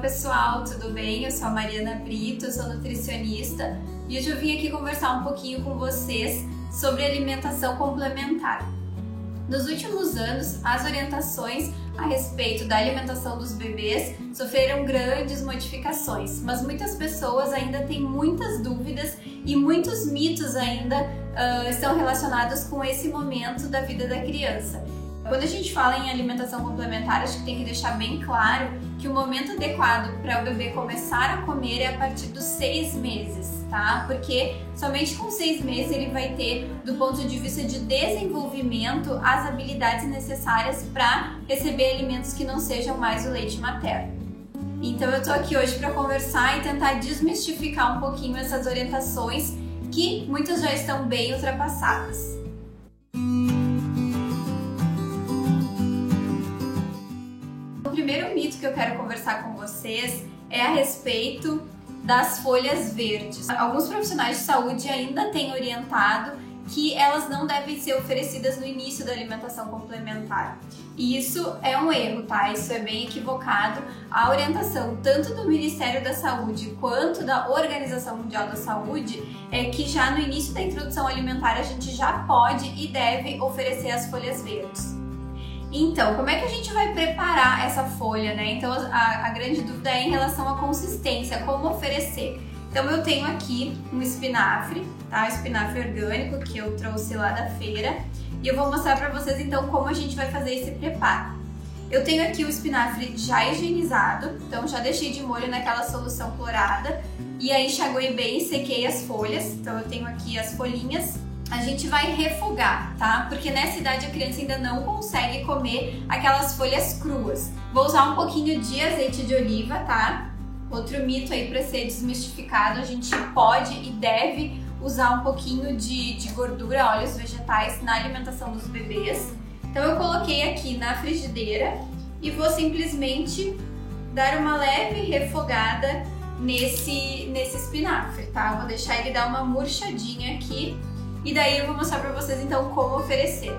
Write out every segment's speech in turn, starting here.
pessoal, tudo bem? Eu sou a Mariana Brito, sou nutricionista e hoje eu vim aqui conversar um pouquinho com vocês sobre alimentação complementar. Nos últimos anos, as orientações a respeito da alimentação dos bebês sofreram grandes modificações, mas muitas pessoas ainda têm muitas dúvidas e muitos mitos ainda estão relacionados com esse momento da vida da criança. Quando a gente fala em alimentação complementar, acho que tem que deixar bem claro que o momento adequado para o bebê começar a comer é a partir dos 6 meses, tá? Porque somente com 6 meses ele vai ter, do ponto de vista de desenvolvimento, as habilidades necessárias para receber alimentos que não sejam mais o leite materno. Então eu tô aqui hoje para conversar e tentar desmistificar um pouquinho essas orientações que muitas já estão bem ultrapassadas. O primeiro mito que eu quero conversar com vocês é a respeito das folhas verdes. Alguns profissionais de saúde ainda têm orientado que elas não devem ser oferecidas no início da alimentação complementar. E isso é um erro, tá? Isso é bem equivocado. A orientação tanto do Ministério da Saúde quanto da Organização Mundial da Saúde é que já no início da introdução alimentar a gente já pode e deve oferecer as folhas verdes. Então, como é que a gente vai preparar essa folha, né? Então, a grande dúvida é em relação à consistência, como oferecer. Então, eu tenho aqui um espinafre, tá? Espinafre orgânico que eu trouxe lá da feira. E eu vou mostrar para vocês, então, como a gente vai fazer esse preparo. Eu tenho aqui o espinafre já higienizado, então já deixei de molho naquela solução clorada. E aí, enxaguei bem e sequei as folhas. Então, eu tenho aqui as folhinhas. A gente vai refogar, tá? Porque nessa idade a criança ainda não consegue comer aquelas folhas cruas. Vou usar um pouquinho de azeite de oliva, tá? Outro mito aí para ser desmistificado, a gente pode e deve usar um pouquinho de gordura, óleos vegetais na alimentação dos bebês. Então eu coloquei aqui na frigideira e vou simplesmente dar uma leve refogada nesse espinafre, tá? Eu vou deixar ele dar uma murchadinha aqui. E daí eu vou mostrar pra vocês então como oferecer.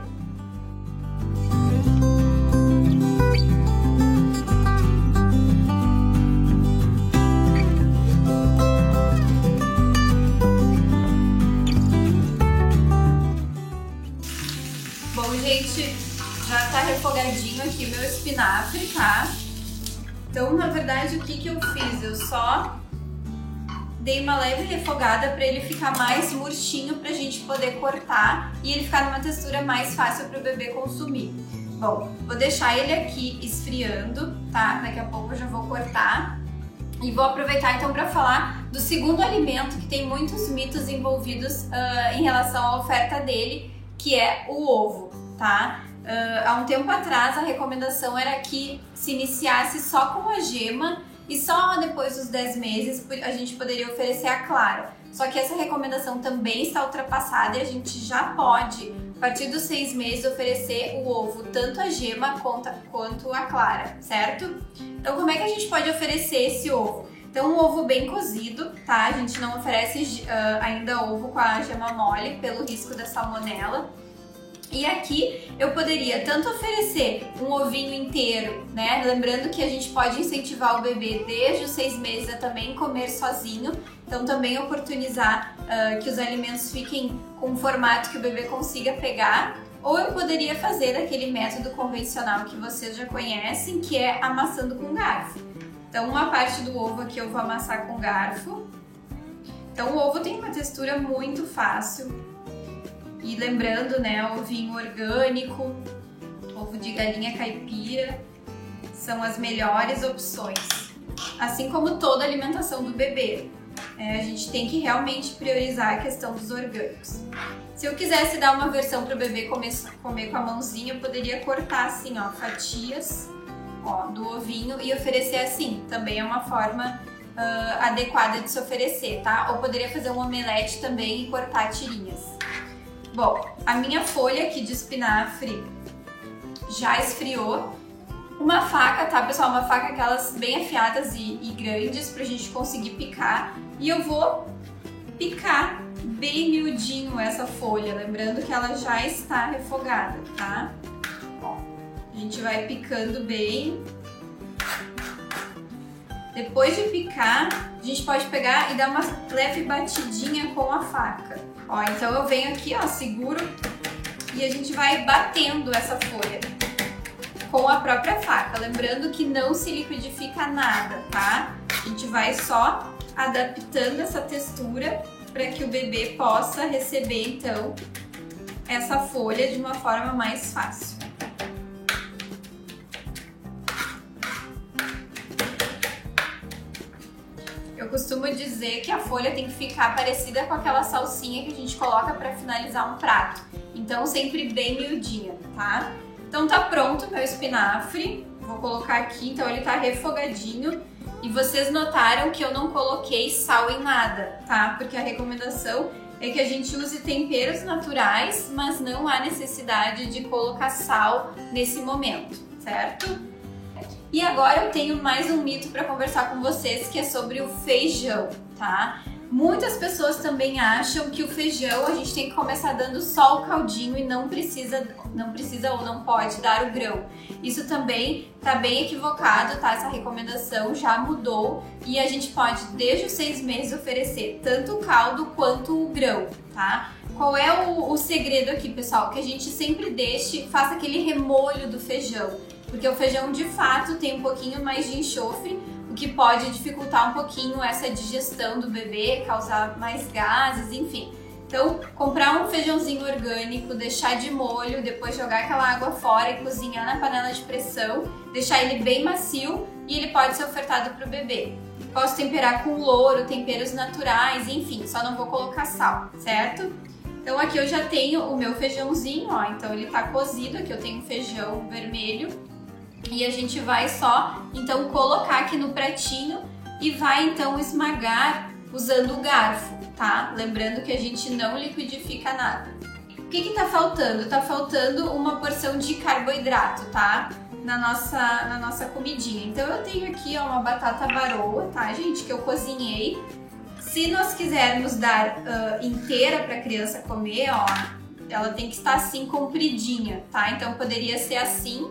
Bom, gente, já tá refogadinho aqui o meu espinafre, tá? Então, na verdade, o que eu fiz? Eu só dei uma leve refogada para ele ficar mais murchinho para a gente poder cortar e ele ficar numa textura mais fácil para o bebê consumir. Bom, vou deixar ele aqui esfriando, tá? Daqui a pouco eu já vou cortar e vou aproveitar então para falar do segundo alimento que tem muitos mitos envolvidos em relação à oferta dele, que é o ovo, tá? Há um tempo atrás a recomendação era que se iniciasse só com a gema e só depois dos 10 meses a gente poderia oferecer a clara. Só que essa recomendação também está ultrapassada e a gente já pode, a partir dos 6 meses, oferecer o ovo, tanto a gema quanto a clara, certo? Então, como é que a gente pode oferecer esse ovo? Então, um ovo bem cozido, tá? A gente não oferece ainda ovo com a gema mole, pelo risco da salmonela. E aqui eu poderia tanto oferecer um ovinho inteiro, né? Lembrando que a gente pode incentivar o bebê desde os 6 meses a também comer sozinho. Então também oportunizar que os alimentos fiquem com um formato que o bebê consiga pegar. Ou eu poderia fazer daquele método convencional que vocês já conhecem, que é amassando com garfo. Então uma parte do ovo aqui eu vou amassar com garfo. Então o ovo tem uma textura muito fácil. E lembrando, né, ovinho orgânico, ovo de galinha caipira, são as melhores opções. Assim como toda a alimentação do bebê. A gente tem que realmente priorizar a questão dos orgânicos. Se eu quisesse dar uma versão para o bebê comer com a mãozinha, eu poderia cortar assim, ó, fatias, ó, do ovinho e oferecer assim. Também é uma forma adequada de se oferecer, tá? Ou poderia fazer um omelete também e cortar tirinhas. Bom, a minha folha aqui de espinafre já esfriou. Uma faca, tá, pessoal? Uma faca aquelas bem afiadas e grandes pra gente conseguir picar. E eu vou picar bem miudinho essa folha, lembrando que ela já está refogada, tá? Ó, a gente vai picando bem. Depois de picar, a gente pode pegar e dar uma leve batidinha com a faca. Ó, então eu venho aqui, ó, seguro e a gente vai batendo essa folha com a própria faca. Lembrando que não se liquidifica nada, tá? A gente vai só adaptando essa textura para que o bebê possa receber, então, essa folha de uma forma mais fácil. Eu costumo dizer que a folha tem que ficar parecida com aquela salsinha que a gente coloca para finalizar um prato. Então, sempre bem miudinha, tá? Então tá pronto o meu espinafre. Vou colocar aqui, então ele tá refogadinho. E vocês notaram que eu não coloquei sal em nada, tá? Porque a recomendação é que a gente use temperos naturais, mas não há necessidade de colocar sal nesse momento, certo? E agora eu tenho mais um mito para conversar com vocês, que é sobre o feijão, tá? Muitas pessoas também acham que o feijão a gente tem que começar dando só o caldinho e não precisa ou não pode dar o grão. Isso também tá bem equivocado, tá? Essa recomendação já mudou e a gente pode, desde os 6 meses, oferecer tanto o caldo quanto o grão, tá? Qual é o segredo aqui, pessoal? Que a gente sempre faça aquele remolho do feijão, porque o feijão de fato tem um pouquinho mais de enxofre, o que pode dificultar um pouquinho essa digestão do bebê, causar mais gases, enfim. Então, comprar um feijãozinho orgânico, deixar de molho, depois jogar aquela água fora e cozinhar na panela de pressão, deixar ele bem macio e ele pode ser ofertado para o bebê. Posso temperar com louro, temperos naturais, enfim, só não vou colocar sal, certo? Então aqui eu já tenho o meu feijãozinho, ó, então ele tá cozido, aqui eu tenho feijão vermelho. E a gente vai só, então, colocar aqui no pratinho e vai, então, esmagar usando o garfo, tá? Lembrando que a gente não liquidifica nada. O que tá faltando? Tá faltando uma porção de carboidrato, tá? Na nossa comidinha. Então, eu tenho aqui, ó, uma batata baroa, tá, gente? Que eu cozinhei. Se nós quisermos dar inteira pra criança comer, ó, ela tem que estar assim, compridinha, tá? Então, poderia ser assim.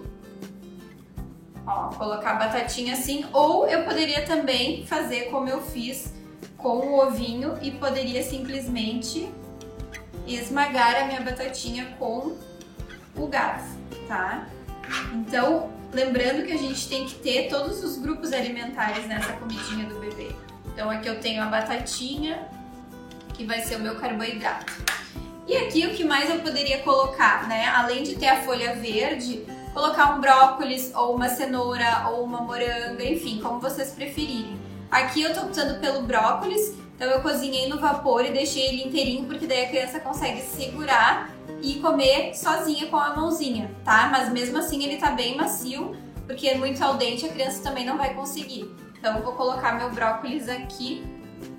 Ó, colocar a batatinha assim, ou eu poderia também fazer como eu fiz com o ovinho e poderia simplesmente esmagar a minha batatinha com o garfo, tá? Então, lembrando que a gente tem que ter todos os grupos alimentares nessa comidinha do bebê. Então aqui eu tenho a batatinha, que vai ser o meu carboidrato. E aqui o que mais eu poderia colocar, né? Além de ter a folha verde, colocar um brócolis, ou uma cenoura, ou uma moranga, enfim, como vocês preferirem. Aqui eu tô optando pelo brócolis, então eu cozinhei no vapor e deixei ele inteirinho, porque daí a criança consegue segurar e comer sozinha com a mãozinha, tá? Mas mesmo assim ele tá bem macio, porque é muito al dente, a criança também não vai conseguir. Então eu vou colocar meu brócolis aqui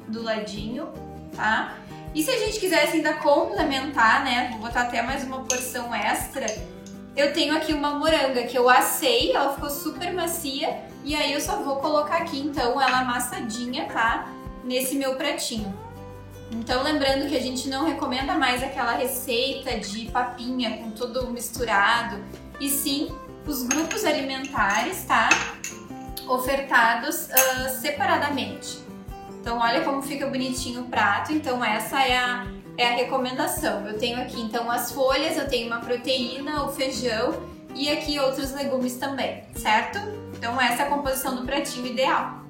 do ladinho, tá? E se a gente quisesse ainda complementar, né, vou botar até mais uma porção extra, eu tenho aqui uma moranga que eu assei, ela ficou super macia, e aí eu só vou colocar aqui, então, ela amassadinha, tá? Nesse meu pratinho. Então, lembrando que a gente não recomenda mais aquela receita de papinha com tudo misturado, e sim os grupos alimentares, tá? Ofertados separadamente. Então, olha como fica bonitinho o prato. Então, essa é a recomendação. Eu tenho aqui, então, as folhas, eu tenho uma proteína, o feijão e aqui outros legumes também, certo? Então, essa é a composição do pratinho ideal.